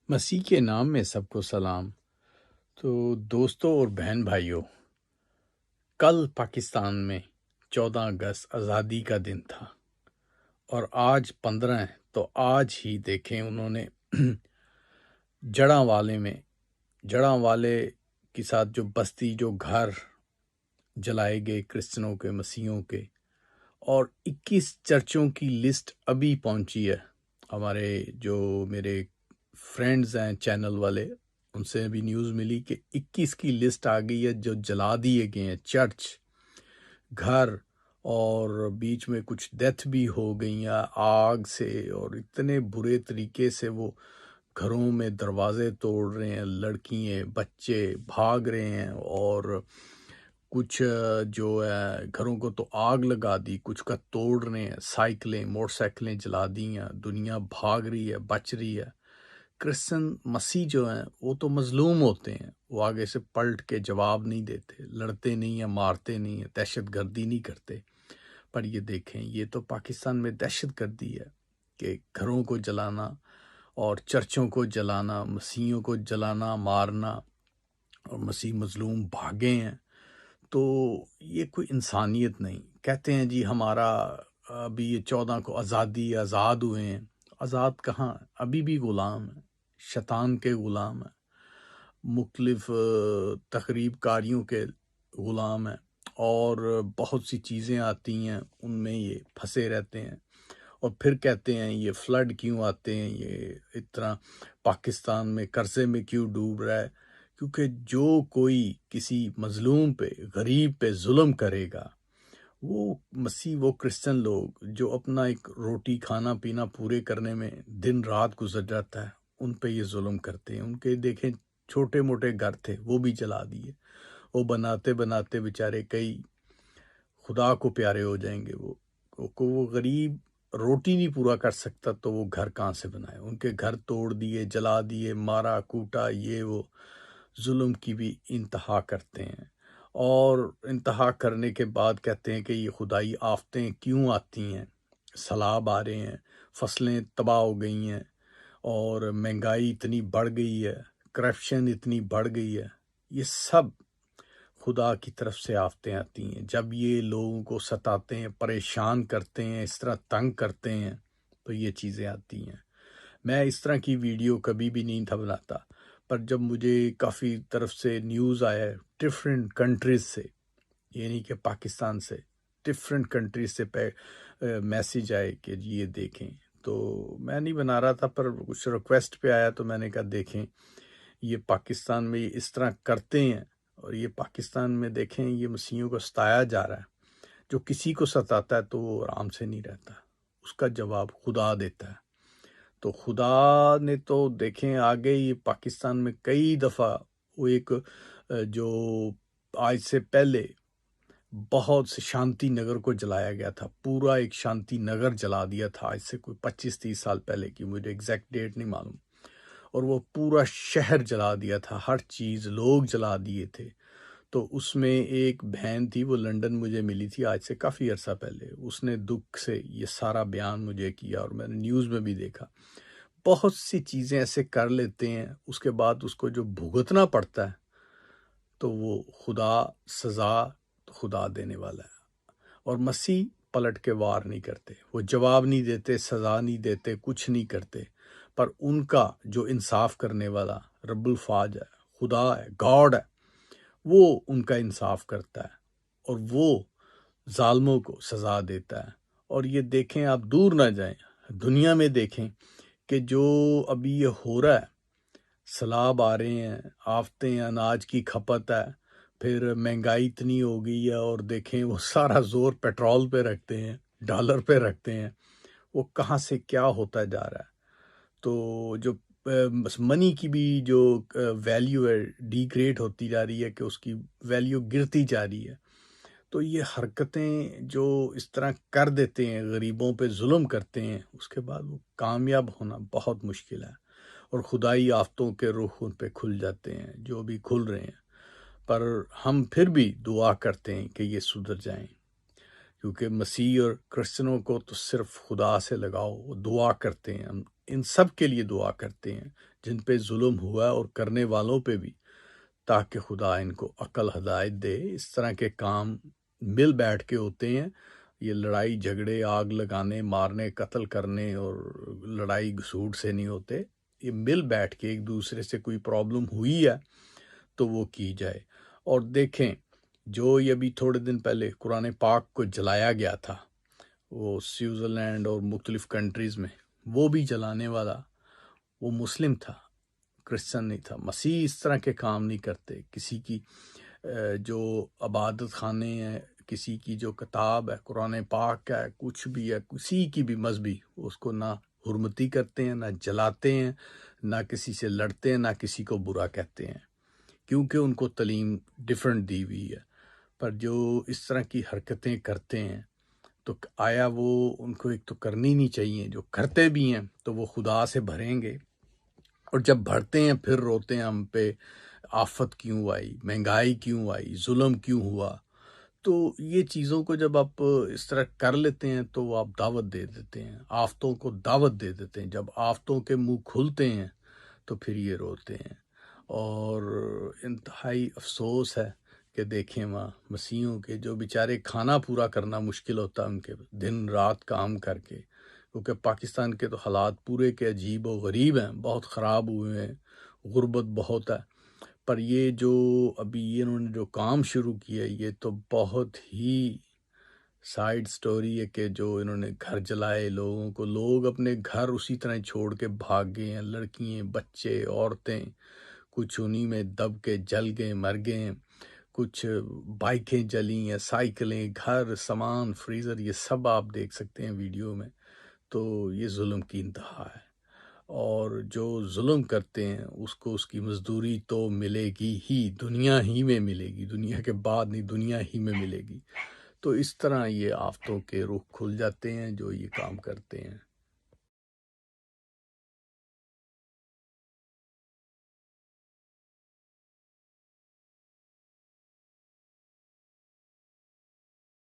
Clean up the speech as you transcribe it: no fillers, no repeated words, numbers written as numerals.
مسیح کے نام میں سب کو سلام۔ تو دوستوں اور بہن بھائیوں، کل پاکستان میں 14 اگست آزادی کا دن تھا اور آج 15 ہے، تو آج ہی دیکھیں انہوں نے جڑاں والے کے ساتھ جو بستی، جو گھر جلائے گئے کرسچنوں کے، مسیحیوں کے، اور 21 چرچوں کی لسٹ ابھی پہنچی ہے۔ ہمارے جو میرے فرینڈز ہیں چینل والے، ان سے بھی نیوز ملی کہ 21 کی لسٹ آ گئی ہے جو جلا دیے گئے ہیں، چرچ، گھر، اور بیچ میں کچھ ڈیتھ بھی ہو گئی ہیں آگ سے، اور اتنے برے طریقے سے وہ گھروں میں دروازے توڑ رہے ہیں، لڑکیاں بچے بھاگ رہے ہیں، اور کچھ جو ہے گھروں کو تو آگ لگا دی، کچھ کا توڑ رہے ہیں، سائیکلیں موٹر سائیکلیں جلا دی ہیں، دنیا بھاگ رہی ہے، بچ رہی ہے۔ کرسچن مسیح جو ہیں وہ تو مظلوم ہوتے ہیں، وہ آگے سے پلٹ کے جواب نہیں دیتے، لڑتے نہیں ہیں، مارتے نہیں ہیں، دہشت گردی نہیں کرتے۔ پر یہ دیکھیں، یہ تو پاکستان میں دہشت گردی ہے کہ گھروں کو جلانا اور چرچوں کو جلانا، مسیحیوں کو جلانا، مارنا، اور مسیح مظلوم بھاگے ہیں۔ تو یہ کوئی انسانیت نہیں۔ کہتے ہیں جی ہمارا ابھی یہ 14 کو آزاد ہوئے ہیں۔ آزاد کہاں؟ ابھی بھی غلام ہیں، شیطان کے غلام ہیں، مختلف تخریب کاریوں کے غلام ہیں، اور بہت سی چیزیں آتی ہیں ان میں یہ پھنسے رہتے ہیں، اور پھر کہتے ہیں یہ فلڈ کیوں آتے ہیں، یہ اتنا پاکستان میں قرضے میں کیوں ڈوب رہا ہے؟ کیونکہ جو کوئی کسی مظلوم پہ، غریب پہ ظلم کرے گا، وہ مسیح، وہ کرسچن لوگ جو اپنا ایک روٹی کھانا پینا پورے کرنے میں دن رات گزر جاتا ہے، ان پہ یہ ظلم کرتے ہیں۔ ان کے دیکھیں چھوٹے موٹے گھر تھے، وہ بھی جلا دیے۔ وہ بناتے بناتے بیچارے کئی خدا کو پیارے ہو جائیں گے۔ وہ غریب روٹی نہیں پورا کر سکتا تو وہ گھر کہاں سے بنائے؟ ان کے گھر توڑ دیے، جلا دیے، مارا کوٹا، یہ وہ ظلم کی بھی انتہا کرتے ہیں۔ اور انتہا کرنے کے بعد کہتے ہیں کہ یہ خدائی آفتیں کیوں آتی ہیں، سیلاب آ رہے ہیں، فصلیں تباہ ہو گئی ہیں، اور مہنگائی اتنی بڑھ گئی ہے، کرپشن اتنی بڑھ گئی ہے۔ یہ سب خدا کی طرف سے آفتیں آتی ہیں۔ جب یہ لوگوں کو ستاتے ہیں، پریشان کرتے ہیں، اس طرح تنگ کرتے ہیں، تو یہ چیزیں آتی ہیں۔ میں اس طرح کی ویڈیو کبھی بھی نہیں تھا بناتا، پر جب مجھے کافی طرف سے نیوز آیا ہے ڈفرینٹ کنٹریز سے، یعنی کہ پاکستان سے ڈفرینٹ کنٹریز سے میسیج آئے کہ یہ دیکھیں، تو میں نہیں بنا رہا تھا، پر کچھ ریکویسٹ پہ آیا تو میں نے کہا دیکھیں یہ پاکستان میں اس طرح کرتے ہیں، اور یہ پاکستان میں دیکھیں یہ مسیحیوں کو ستایا جا رہا ہے۔ جو کسی کو ستاتا ہے تو وہ آرام سے نہیں رہتا، اس کا جواب خدا دیتا ہے۔ تو خدا نے تو دیکھیں آگے یہ پاکستان میں کئی دفعہ وہ ایک جو آج سے پہلے بہت سے شانتی نگر کو جلایا گیا تھا، پورا ایک شانتی نگر جلا دیا تھا آج سے کوئی 25-30 سال پہلے کی، مجھے ایگزیکٹ ڈیٹ نہیں معلوم، اور وہ پورا شہر جلا دیا تھا، ہر چیز لوگ جلا دیے تھے۔ تو اس میں ایک بہن تھی، وہ لنڈن مجھے ملی تھی آج سے کافی عرصہ پہلے، اس نے دکھ سے یہ سارا بیان مجھے کیا، اور میں نے نیوز میں بھی دیکھا۔ بہت سی چیزیں ایسے کر لیتے ہیں، اس کے بعد اس کو جو بھگتنا پڑتا ہے، تو وہ خدا سزا خدا دینے والا ہے۔ اور مسیح پلٹ کے وار نہیں کرتے، وہ جواب نہیں دیتے، سزا نہیں دیتے، کچھ نہیں کرتے، پر ان کا جو انصاف کرنے والا رب الفاج ہے، خدا ہے، گاڈ ہے، وہ ان کا انصاف کرتا ہے، اور وہ ظالموں کو سزا دیتا ہے۔ اور یہ دیکھیں، آپ دور نہ جائیں، دنیا میں دیکھیں کہ جو ابھی یہ ہو رہا ہے، سیلاب آ رہے ہیں، آفتیں، اناج کی کھپت ہے، پھر مہنگائی اتنی ہو گئی ہے، اور دیکھیں وہ سارا زور پیٹرول پہ رکھتے ہیں، ڈالر پہ رکھتے ہیں، وہ کہاں سے کیا ہوتا جا رہا ہے۔ تو جو منی کی بھی جو ویلیو ہے ڈیگریڈ ہوتی جا رہی ہے، کہ اس کی ویلیو گرتی جا رہی ہے۔ تو یہ حرکتیں جو اس طرح کر دیتے ہیں، غریبوں پہ ظلم کرتے ہیں، اس کے بعد وہ کامیاب ہونا بہت مشکل ہے، اور خدائی آفتوں کے رخ ان پہ کھل جاتے ہیں، جو بھی کھل رہے ہیں۔ پر ہم پھر بھی دعا کرتے ہیں کہ یہ سدھر جائیں، کیونکہ مسیح اور کرسچنوں کو تو صرف خدا سے لگاؤ، وہ دعا کرتے ہیں، ہم ان سب کے لیے دعا کرتے ہیں جن پہ ظلم ہوا اور کرنے والوں پہ بھی، تاکہ خدا ان کو عقل ہدایت دے۔ اس طرح کے کام مل بیٹھ کے ہوتے ہیں، یہ لڑائی جھگڑے آگ لگانے مارنے قتل کرنے اور لڑائی گھسوٹ سے نہیں ہوتے، یہ مل بیٹھ کے ایک دوسرے سے کوئی پرابلم ہوئی ہے تو وہ کی جائے۔ اور دیکھیں جو یہ ابھی تھوڑے دن پہلے قرآن پاک کو جلایا گیا تھا وہ سوئٹزرلینڈ اور مختلف کنٹریز میں، وہ بھی جلانے والا وہ مسلم تھا، کرسچن نہیں تھا۔ مسیح اس طرح کے کام نہیں کرتے، کسی کی جو عبادت خانے ہیں، کسی کی جو کتاب ہے قرآن پاک ہے، کچھ بھی ہے، کسی کی بھی مذہبی، اس کو نہ حرمتی کرتے ہیں، نہ جلاتے ہیں، نہ کسی سے لڑتے ہیں، نہ کسی کو برا کہتے ہیں، کیونکہ ان کو تعلیم ڈیفرنٹ دی ہوئی ہے۔ پر جو اس طرح کی حرکتیں کرتے ہیں تو آیا وہ ان کو ایک تو کرنی نہیں چاہیے، جو کرتے بھی ہیں تو وہ خدا سے بھریں گے، اور جب بھرتے ہیں پھر روتے ہیں ہم پہ آفت کیوں آئی، مہنگائی کیوں آئی، ظلم کیوں ہوا۔ تو یہ چیزوں کو جب آپ اس طرح کر لیتے ہیں تو وہ آپ دعوت دے دیتے ہیں، آفتوں کو دعوت دے دیتے ہیں۔ جب آفتوں کے منہ کھلتے ہیں تو پھر یہ روتے ہیں، اور انتہائی افسوس ہے کہ دیکھیں وہاں مسیحوں کے جو بیچارے کھانا پورا کرنا مشکل ہوتا ہے ان کے دن رات کام کر کے، کیونکہ پاکستان کے تو حالات پورے کے عجیب و غریب ہیں، بہت خراب ہوئے ہیں، غربت بہت ہے۔ پر یہ جو ابھی انہوں نے جو کام شروع کیا یہ تو بہت ہی سائیڈ سٹوری ہے کہ جو انہوں نے گھر جلائے لوگوں کو، لوگ اپنے گھر اسی طرح چھوڑ کے بھاگ گئے ہیں، لڑکیاں بچے عورتیں، کچھ انہی میں دب کے جل گئے مر گئے ہیں، کچھ بائکیں جلی ہیں، سائیکلیں، گھر، سامان، فریزر، یہ سب آپ دیکھ سکتے ہیں ویڈیو میں۔ تو یہ ظلم کی انتہا ہے، اور جو ظلم کرتے ہیں اس کو اس کی مزدوری تو ملے گی ہی، دنیا ہی میں ملے گی، دنیا کے بعد نہیں، دنیا ہی میں ملے گی۔ تو اس طرح یہ آفتوں کے رخ کھل جاتے ہیں جو یہ کام کرتے ہیں۔